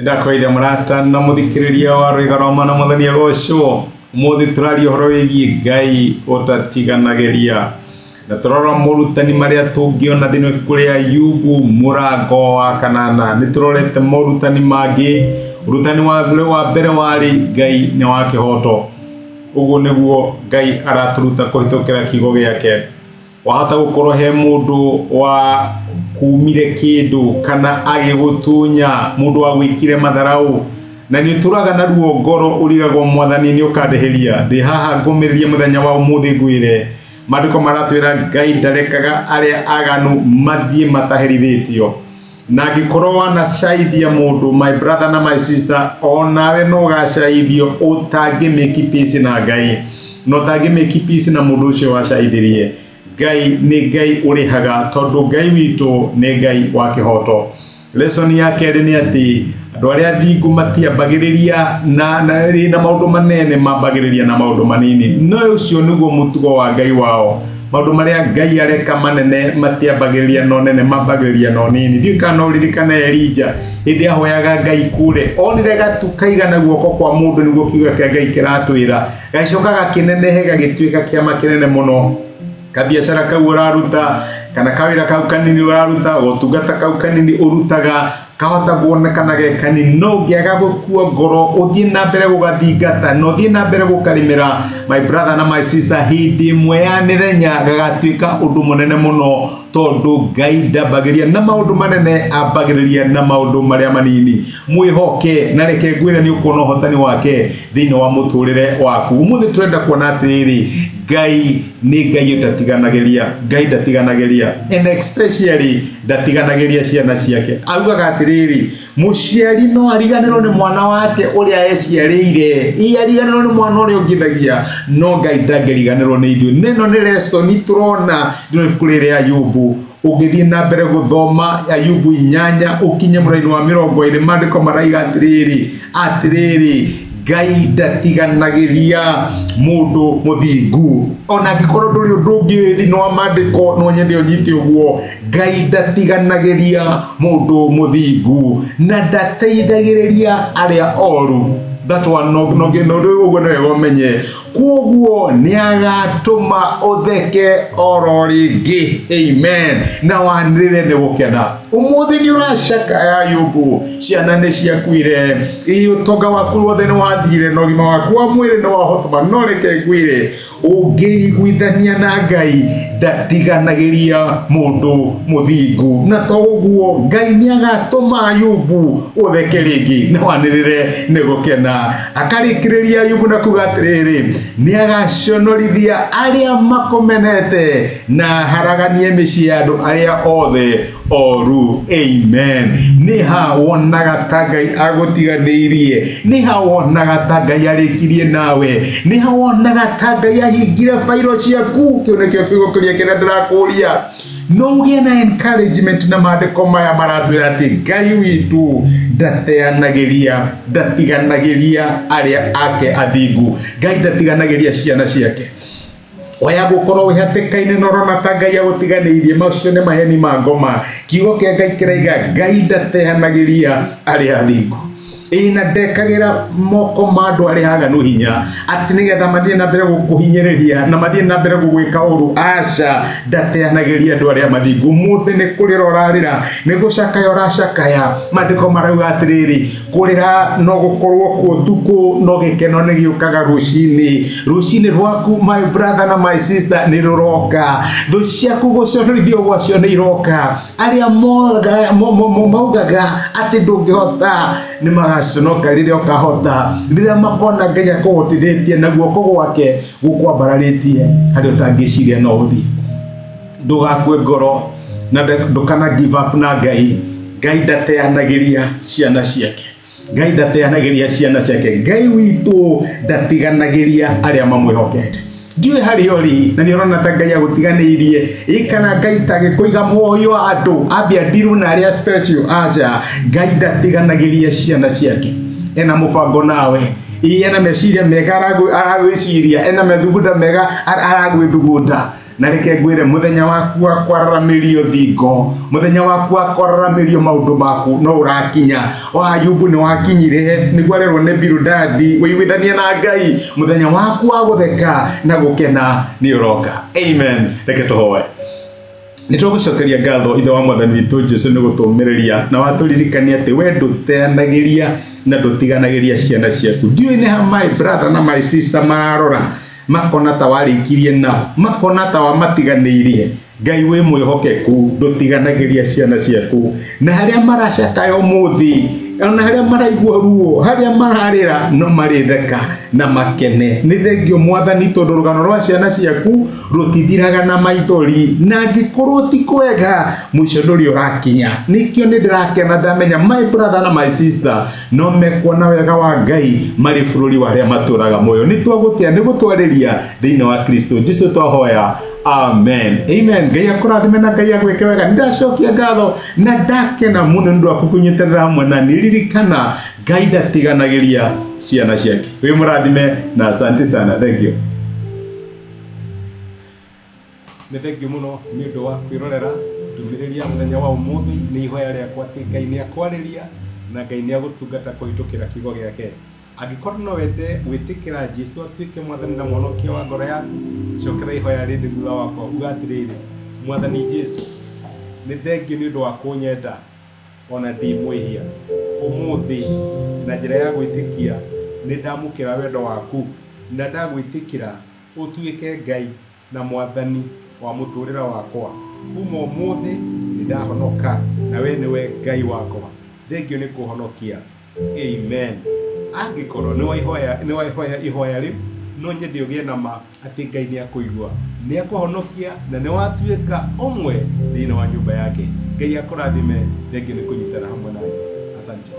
Ndakoire murata na muthikiriria wa rwigaro na muthani agocwo muthi turari horo wigi Ngai utatiganagĩria na turora murutani maria tungiona thini ibuku ria Ayubu murango wa kanana ni turorete murutani mangi urutani wa mbere wari Ngai ni wa kihoto uguo niguo Ngai araturuta kuhitukira kigo giake wahata gukorwo he mundu wa kumire kindu kana agigutunya mundu wa gwikire matharau na ni turaga na ruo ngoro urigagwo mwathani ni ukandeheria ndi haha ngumiririe muthenya wa umuthi ngwire mandiko maratwira Ngai ndarekaga aria aganu mathie mataherithitio na gikorwo wana shaithia mundu my brother na my sister onawe no gashaithio utangi make peace na Ngai no tangi make peace na mundu ucio wa shaithirie Ngai ni Ngai urihaga tondu Ngai witu ni Ngai wa kihoto lesson yake ni ati andu aria thingu matiambagiriria na maundu manene mambagiriria na maundu manini no ucio niguo mutugo wa Ngai wao maundu maria Ngai areka manene matiambagiriria no nene mambagiriria no nini ndikana uririkana Elija indi ahoyaga Ngai kure onire gatu kaigana guoko kwa mundu niguo kiuga kia Ngai kiratwira gacokaga kinenehe gagituika kiama kinene muno kabiashara kau uraruta kana kawira kau kanini uraruta gotungata kau kanini urutaga kahota kuonekana ge kanini no ngiaga gukua ngoro uthie na mbere gugathingata no thie na mbere gukarimira my brother na my sister hindi imwe ya mithenya gagatuika undu munene muno tondu Ngai ndambagiria na maundu manene ambagiriria na maundu maria manini mwihoke na reke ngwira ni ukuona hotani wake thini wa muturire waku umuthi turenda kuona atiriri Ngai ni Ngai utatiganagĩria Ngai ndatiganagiria and especially ndatiganagiria ciana ciake augaga atiriri muciari no ariganirwo ni mwana wake uria eciarĩire ariganirwo ni mwana uria ungithagia no Ngai ndangĩriganirwo ni ithuĩ neno ni lesson turona ndino ibuku ria Ayubu ugithie na mbere guthoma Ayubu 8 ukinye muraini wa 20 mandiko maraiga atiriri Ngai ndatiganagiria mundu muthingu ona gikorwo nduri undu ungi thini wa mandiko no nyende unyite uguo Ngai ndatiganagiria mundu muthingu na ndateithagiriria aria oru that one no uguo no menye kuguo ni agatuma utheke oro ringi amen na wanire ne gukena umuthi ni uracaka ya Ayubu ciana ni ciakuire utonga waku wothe ni wathire no gima waku wa mwiri no wahotoma no reke ngwire ungiiguithania na Ngai ndatiganagiria mundu muthingu na to uguo Ngai ni agatuma Ayubu utheke ringi na wanire ne gukena akarikiriria Ayubu na kugatiriri ni agaconorithia aria makomenete na haraganie micii andu aria othe oru amen ni ha wonaga ta Ngai agutiganĩirie ni ha wonaga ta Ngai arikirie nawe ni ha wonaga ta Ngai ahingire fairo ciaku kĩu nĩkĩo kiugo kĩrĩa kĩrĩa ndĩrakũria no ugie na encouragement na mandiko maya maratwira ati Ngai witu ndatiganagiria aria ake athingu Ngai ndatiganagiria ciana ciake waya gukorwo wihatikaine norona ta Ngai agutiganĩirie macio nĩ maheni ma ngoma kiugo kĩa Ngai kĩraiga Ngai ndatiganagiria aria athingu ina ndekagira moko mandu ari haganu hinya ati nigetha mathie na mbere gukuhinyiriria na mathie na mbere gugwika uru aca ndateanagiria andu aria mathingu muthi ni kurira urarira ni gucakaya uracakaya mandiko marauga atiriri kurira no gukorwo ku tuku no gikeno ni giukaga rucini rwaku my brother na my sister ni ruroka thu ciaku guconorithio gwacio ni iroka aria maugaga ati ndungihota ni magaconoka riria ukahota riria makona Ngai akuhotithĩtie na guoko gwake gukwambararĩtie harĩ ũtangĩciria no ũthiĩ ndũgakue ngoro na ndũkana give up na Ngai ndateanagĩria ciana ciake Ngai ndateanagĩria ciana ciake Ngai witũ ndatiganagĩria arĩa mamwĩhokete ndiwe hari ori na ni urona ta Ngai agutiganĩirie ikana Ngai tagĩkũiga muoyo andu ambia ndiru na aria special aja Ngai ndatiganagĩria ciana ciake ena mubango nawe ena meciria mega aragwiciria ena methugunda mega aragwithugunda na reke ngwire muthenya waku wa kwaramirio thingo, muthenya waku wa kwaramirio maundu maku no urakinya. Ayubu ni wakinyire niguo arerwo ni Bildadi wĩiguithanie na Ngai, muthenya waku wa gutheka na gukena ni uroka. Amen. Reke tuhoe. Nitugucokeria ngatho ithe wa mwathani witu Jesu ni gutumiriria na waturirikania ati we nduteanagiria na ndutiganagĩria ciana ciaku. Ndiũĩ nĩ ha my brother na my sister mararora makona ta warĩkirie nao, makona ta wamatiganĩirie. Ngai wĩ mwĩhokeku, ndũtiganagĩria ciana ciaku, na harĩa maracakaya ũmũthĩ, ona harĩa maraigua ruo, harĩa mararĩra no marĩtheka na makene. Nĩ thengio Mwathani tondũ rũgano rwa ciana ciaku rũtithiraga na maithori, na angĩkorwo ti kwega mũico ndũrĩ ũrakinya. Nĩkĩo nĩ ndĩrakena ndamenya my brother na my sister no mekuona wega wa Ngai marĩ bũrũri wa arĩa matũũraga muoyo. Nĩ twagũtĩa nĩ gũtwarĩria thĩinĩ wa Kristo Jesũ twahoya. Amen. Amen. Ngai akũrathime na Ngai agwĩke wega. Nĩndacokia ngatho na ndakena mũno nĩ ũndũ wa kũnyitanĩra hamwe na niĩ. Ririkana Ngai ndatiganagĩria ciana ciake. Wĩ mũrathime na asante sana. Thank you. Nĩ thengiũ mũno nĩ ũndũ wa kwĩrorera ndũmĩrĩria mũthenya wa ũmũthĩ. Nĩ ihoya rĩakwa atĩ Ngai nĩ akwarĩria na Ngai nĩ agũtungata kũhĩtũkĩra kiugo gĩake. Angĩkorwo no wende gwĩtĩkĩra Jesũ atuĩke mwathani na mwonokia wa ngoro yaku, cokera ihoya rĩrĩ thutha wakwa uga atĩrĩrĩ: Mwathani Jesũ, nĩ thengiũ nĩ ũndũ wa kũnyenda ona ndi mwĩhia. Ũmũthĩ na njĩra ya gwĩtĩkia nĩ ndamũkĩra wendo waku na ndagwĩtĩkĩra ũtuĩke Ngai na mwathani wa mũtũrĩre wakwa. Kuma ũmũthĩ nĩ ndahonoka na we nĩwe Ngai wakwa. Thengiũ nĩ kũhonokia. Amen. Angĩkorwo nĩ waihoya ihoya rĩu no nyende ũgĩe na ma atĩ Ngai nĩ akũigua, nĩ akũhonokia na nĩ watuĩka ũmwe thĩinĩ wa nyũmba yake. Ngai akũrathime. Thengiũ nĩ kũnyitana hamwe naniĩ. Asante.